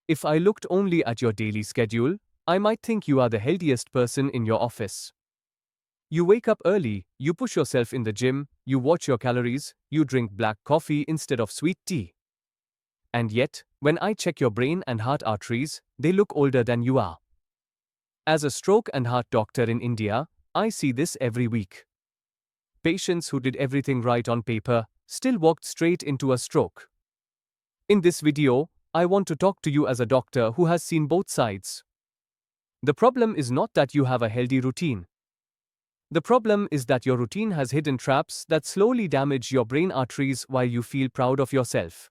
If I looked only at your daily schedule, I might think you are the healthiest person in your office. You wake up early, you push yourself in the gym, you watch your calories, you drink black coffee instead of sweet tea. And yet, when I check your brain and heart arteries, they look older than you are. As a stroke and heart doctor in India, I see this every week. Patients who did everything right on paper still walked straight into a stroke. In this video, I want to talk to you as a doctor who has seen both sides. The problem is not that you have a healthy routine. The problem is that your routine has hidden traps that slowly damage your brain arteries while you feel proud of yourself.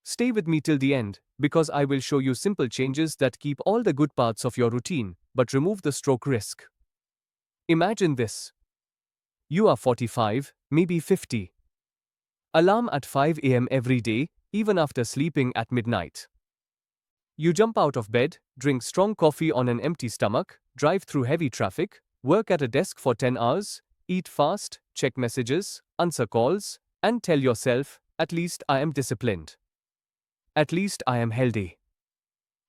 Stay with me till the end, because I will show you simple changes that keep all the good parts of your routine, but remove the stroke risk. Imagine this. You are 45, maybe 50. Alarm at 5 a.m. every day, even after sleeping at midnight. You jump out of bed, drink strong coffee on an empty stomach, drive through heavy traffic, work at a desk for 10 hours, eat fast, check messages, answer calls, and tell yourself, at least I am disciplined. At least I am healthy.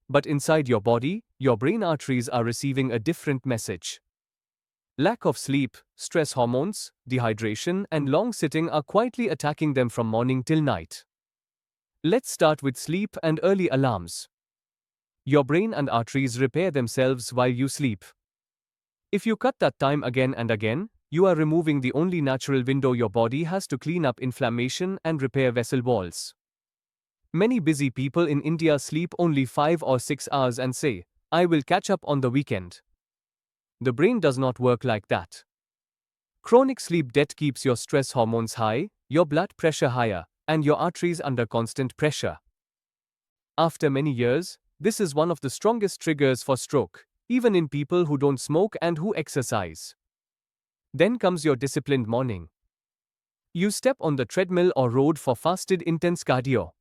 But inside your body, your brain arteries are receiving a different message. Lack of sleep, stress hormones, dehydration, and long sitting are quietly attacking them from morning till night. Let's start with sleep and early alarms. Your brain and arteries repair themselves while you sleep. If you cut that time again and again, you are removing the only natural window your body has to clean up inflammation and repair vessel walls. Many busy people in India sleep only 5 or 6 hours and say, I will catch up on the weekend. The brain does not work like that. Chronic sleep debt keeps your stress hormones high, your blood pressure higher, and your arteries under constant pressure. After many years, this is one of the strongest triggers for stroke, even in people who don't smoke and who exercise. Then comes your disciplined morning. You step on the treadmill or road for fasted intense cardio.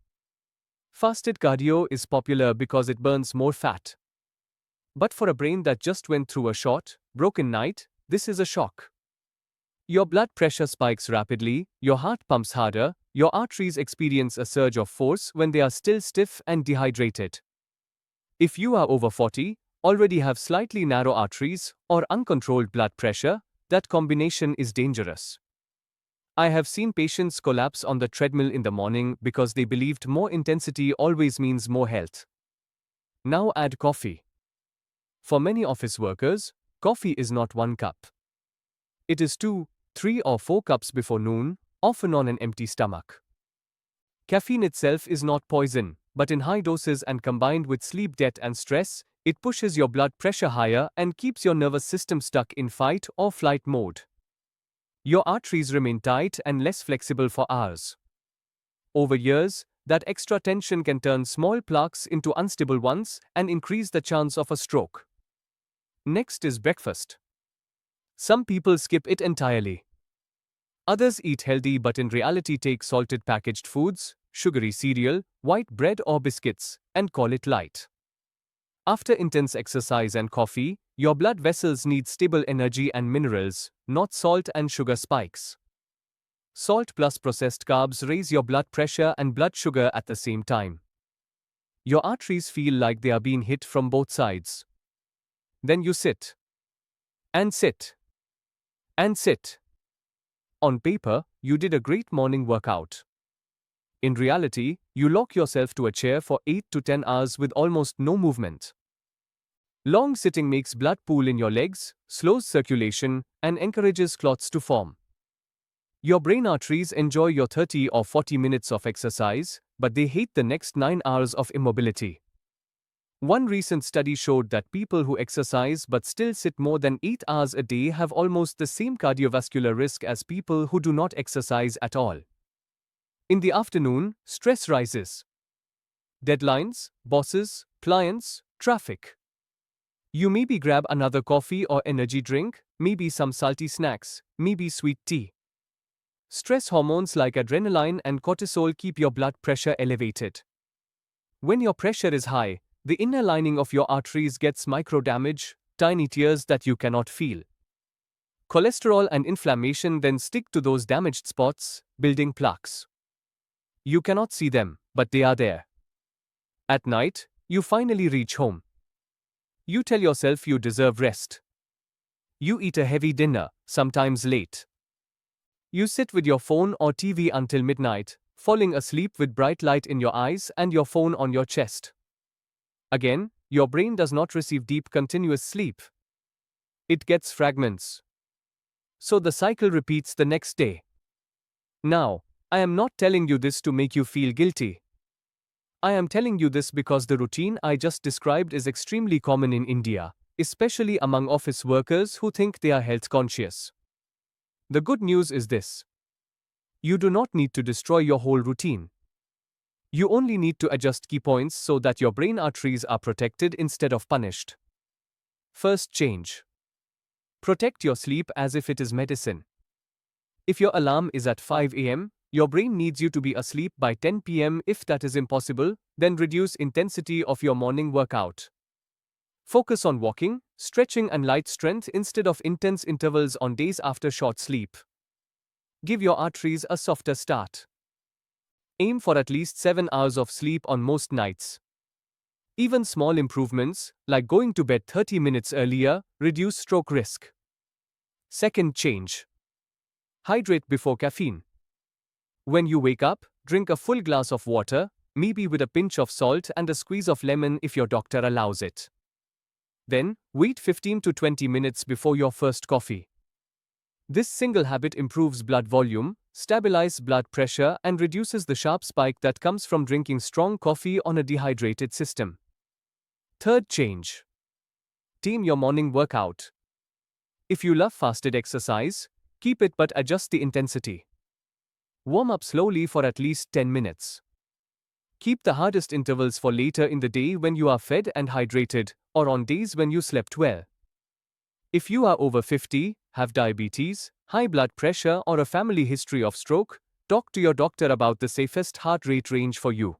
Fasted cardio is popular because it burns more fat. But for a brain that just went through a short, broken night, this is a shock. Your blood pressure spikes rapidly, your heart pumps harder, your arteries experience a surge of force when they are still stiff and dehydrated. If you are over 40, already have slightly narrow arteries, or uncontrolled blood pressure, that combination is dangerous. I have seen patients collapse on the treadmill in the morning because they believed more intensity always means more health. Now add coffee. For many office workers, coffee is not 1 cup. It is 2, 3 or 4 cups before noon, often on an empty stomach. Caffeine itself is not poison, but in high doses and combined with sleep debt and stress, it pushes your blood pressure higher and keeps your nervous system stuck in fight or flight mode. Your arteries remain tight and less flexible for hours. Over years, that extra tension can turn small plaques into unstable ones and increase the chance of a stroke. Next is breakfast. Some people skip it entirely. Others eat healthy but in reality take salted packaged foods, sugary cereal, white bread or biscuits, and call it light. After intense exercise and coffee, your blood vessels need stable energy and minerals, not salt and sugar spikes. Salt plus processed carbs raise your blood pressure and blood sugar at the same time. Your arteries feel like they are being hit from both sides. Then you sit. And sit. And sit. On paper, you did a great morning workout. In reality, you lock yourself to a chair for 8 to 10 hours with almost no movement. Long sitting makes blood pool in your legs, slows circulation, and encourages clots to form. Your brain arteries enjoy your 30 or 40 minutes of exercise, but they hate the next 9 hours of immobility. One recent study showed that people who exercise but still sit more than 8 hours a day have almost the same cardiovascular risk as people who do not exercise at all. In the afternoon, stress rises. Deadlines, bosses, clients, traffic. You maybe grab another coffee or energy drink, maybe some salty snacks, maybe sweet tea. Stress hormones like adrenaline and cortisol keep your blood pressure elevated. When your pressure is high, the inner lining of your arteries gets micro-damage, tiny tears that you cannot feel. Cholesterol and inflammation then stick to those damaged spots, building plaques. You cannot see them, but they are there. At night, You finally reach home. You tell yourself you deserve rest. You eat a heavy dinner, sometimes late. You sit with your phone or TV until midnight, falling asleep with bright light in your eyes and your phone on your chest. Again, your brain does not receive deep continuous sleep. It gets fragments. So the cycle repeats the next day. Now, I am not telling you this to make you feel guilty. I am telling you this because the routine I just described is extremely common in India, especially among office workers who think they are health conscious. The good news is this: you do not need to destroy your whole routine. You only need to adjust key points so that your brain arteries are protected instead of punished. First change: protect your sleep as if it is medicine. If your alarm is at 5 a.m., your brain needs you to be asleep by 10 p.m. If that is impossible, then reduce intensity of your morning workout. Focus on walking, stretching and light strength instead of intense intervals on days after short sleep. Give your arteries a softer start. Aim for at least 7 hours of sleep on most nights. Even small improvements, like going to bed 30 minutes earlier, reduce stroke risk. Second change: hydrate before caffeine. When you wake up, drink a full glass of water, maybe with a pinch of salt and a squeeze of lemon if your doctor allows it. Then, wait 15 to 20 minutes before your first coffee. This single habit improves blood volume, stabilizes blood pressure, and reduces the sharp spike that comes from drinking strong coffee on a dehydrated system. Third change: time your morning workout. If you love fasted exercise, keep it but adjust the intensity. Warm up slowly for at least 10 minutes. Keep the hardest intervals for later in the day when you are fed and hydrated, or on days when you slept well. If you are over 50, have diabetes, high blood pressure, or a family history of stroke, talk to your doctor about the safest heart rate range for you.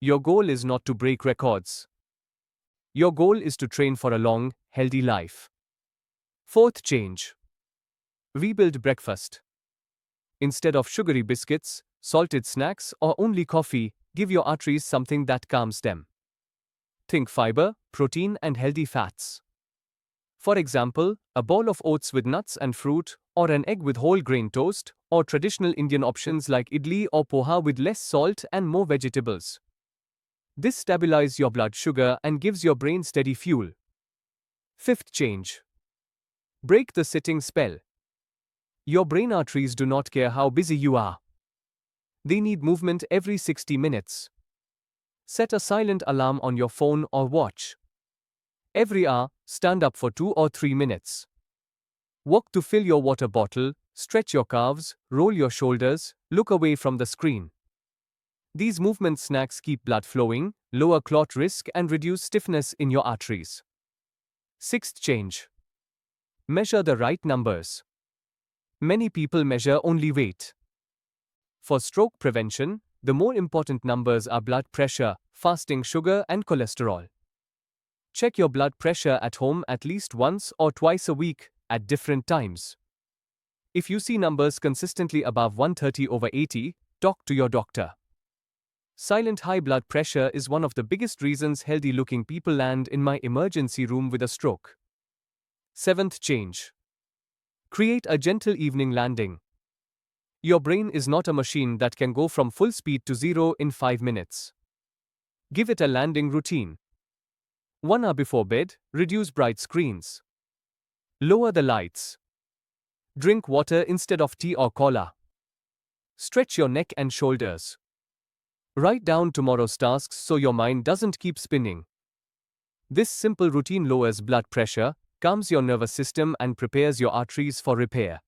Your goal is not to break records. Your goal is to train for a long, healthy life. Fourth change: rebuild breakfast. Instead of sugary biscuits, salted snacks, or only coffee, give your arteries something that calms them. Think fiber, protein, and healthy fats. For example, a bowl of oats with nuts and fruit, or an egg with whole grain toast, or traditional Indian options like idli or poha with less salt and more vegetables. This stabilizes your blood sugar and gives your brain steady fuel. Fifth change: break the sitting spell. Your brain arteries do not care how busy you are. They need movement every 60 minutes. Set a silent alarm on your phone or watch. Every hour, stand up for 2 or 3 minutes. Walk to fill your water bottle, stretch your calves, roll your shoulders, look away from the screen. These movement snacks keep blood flowing, lower clot risk, and reduce stiffness in your arteries. Sixth change: measure the right numbers. Many people measure only weight. For stroke prevention, the more important numbers are blood pressure, fasting sugar, and cholesterol. Check your blood pressure at home at least once or twice a week, at different times. If you see numbers consistently above 130/80, talk to your doctor. Silent high blood pressure is one of the biggest reasons healthy-looking people land in my emergency room with a stroke. Seventh change: create a gentle evening landing. Your brain is not a machine that can go from full speed to zero in 5 minutes. Give it a landing routine. 1 hour before bed, reduce bright screens. Lower the lights. Drink water instead of tea or cola. Stretch your neck and shoulders. Write down tomorrow's tasks so your mind doesn't keep spinning. This simple routine lowers blood pressure, calms your nervous system, and prepares your arteries for repair.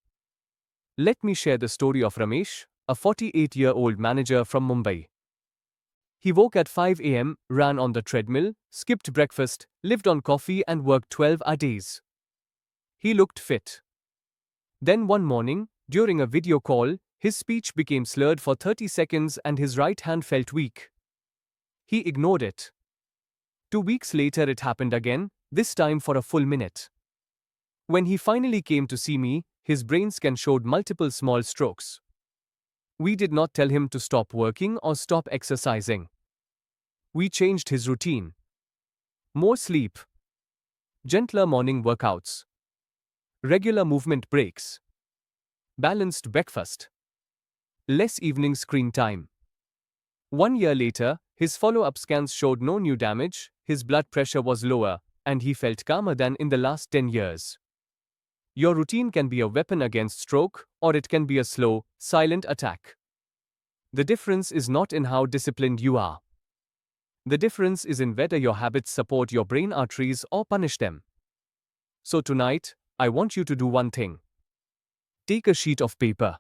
Let me share the story of Ramesh, a 48-year-old manager from Mumbai. He woke at 5 a.m., ran on the treadmill, skipped breakfast, lived on coffee, and worked 12-hour days. He looked fit. Then one morning, during a video call, his speech became slurred for 30 seconds and his right hand felt weak. He ignored it. 2 weeks later it happened again, this time for a full minute. When he finally came to see me, his brain scan showed multiple small strokes. We did not tell him to stop working or stop exercising. We changed his routine. More sleep, gentler morning workouts, regular movement breaks, balanced breakfast, less evening screen time. 1 year later, his follow-up scans showed no new damage, his blood pressure was lower, and he felt calmer than in the last 10 years. Your routine can be a weapon against stroke, or it can be a slow, silent attack. The difference is not in how disciplined you are. The difference is in whether your habits support your brain arteries or punish them. So tonight, I want you to do one thing. Take a sheet of paper.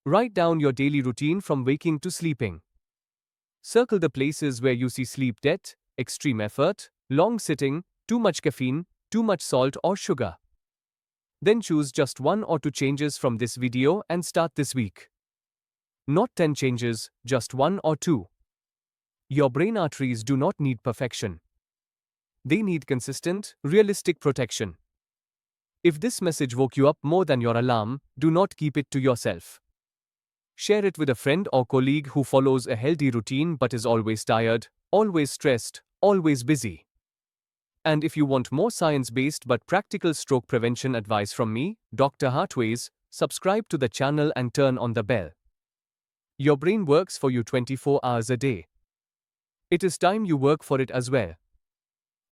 Write down your daily routine from waking to sleeping. Circle the places where you see sleep debt, extreme effort, long sitting, too much caffeine, too much salt or sugar. Then choose just 1 or 2 changes from this video and start this week. Not 10 changes, just 1 or 2. Your brain arteries do not need perfection. They need consistent, realistic protection. If this message woke you up more than your alarm, do not keep it to yourself. Share it with a friend or colleague who follows a healthy routine but is always tired, always stressed, always busy. And if you want more science-based but practical stroke prevention advice from me, Dr. Heartwise, subscribe to the channel and turn on the bell. Your brain works for you 24 hours a day. It is time you work for it as well.